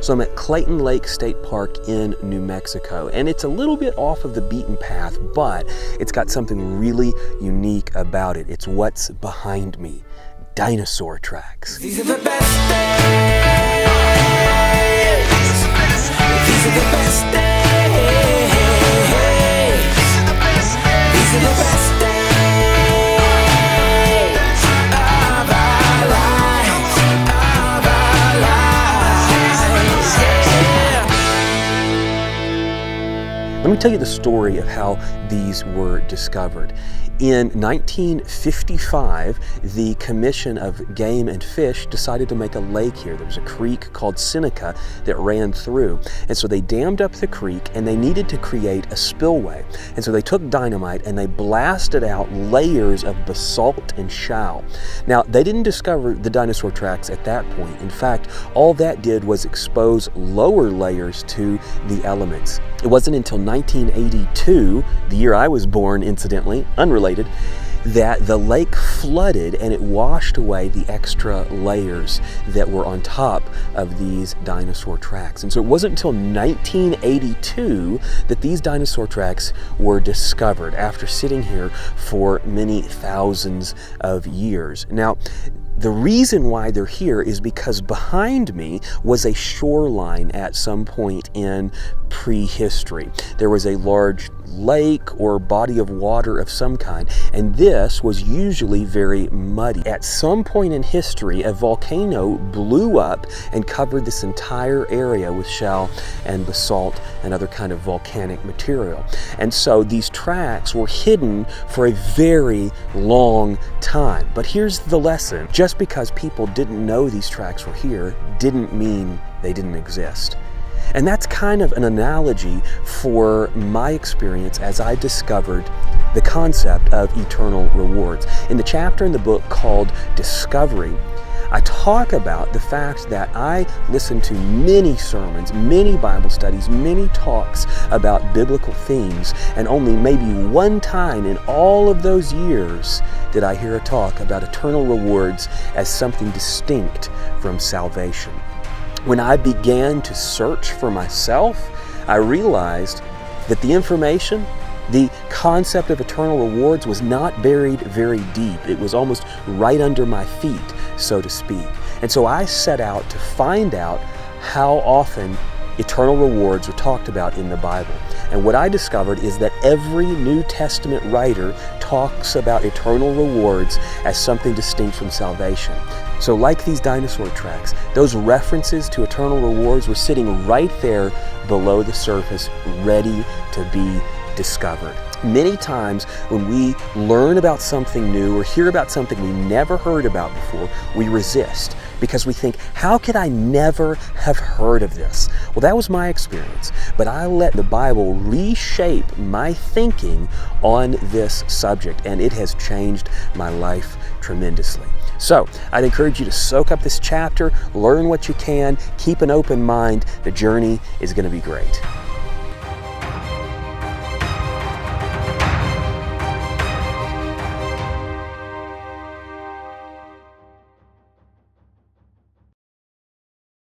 So I'm at Clayton Lake State Park in New Mexico, and it's a little bit off of the beaten path, but it's got something really unique about it. It's what's behind me, dinosaur tracks. These are the best days. These are the best days. These are the best days. Let me tell you the story of how these were discovered. In 1955, the Commission of Game and Fish decided to make a lake here. There was a creek called Seneca that ran through. And so they dammed up the creek and they needed to create a spillway. And so they took dynamite and they blasted out layers of basalt and shale. Now, they didn't discover the dinosaur tracks at that point. In fact, all that did was expose lower layers to the elements. It wasn't until 1982, the year I was born, incidentally, unrelated, that the lake flooded and it washed away the extra layers that were on top of these dinosaur tracks. And so it wasn't until 1982 that these dinosaur tracks were discovered after sitting here for many thousands of years. Now, the reason why they're here is because behind me was a shoreline at some point in prehistory. There was a large lake or body of water of some kind, and this was usually very muddy. At some point in history, a volcano blew up and covered this entire area with shale and basalt and other kind of volcanic material. And so these tracks were hidden for a very long time. But here's the lesson. Just because people didn't know these tracks were here didn't mean they didn't exist. And that's kind of an analogy for my experience as I discovered the concept of eternal rewards. In the chapter in the book called Discovery, I talk about the fact that I listened to many sermons, many Bible studies, many talks about biblical themes, and only maybe one time in all of those years did I hear a talk about eternal rewards as something distinct from salvation. When I began to search for myself, I realized that the information, the concept of eternal rewards was not buried very deep. It was almost right under my feet, so to speak. And so I set out to find out how often eternal rewards are talked about in the Bible. And what I discovered is that every New Testament writer talks about eternal rewards as something distinct from salvation. So like these dinosaur tracks, those references to eternal rewards were sitting right there below the surface, ready to be discovered. Many times when we learn about something new or hear about something we never heard about before, we resist because we think, how could I never have heard of this? Well, that was my experience, but I let the Bible reshape my thinking on this subject, and it has changed my life tremendously. So I'd encourage you to soak up this chapter, learn what you can, keep an open mind. The journey is going to be great.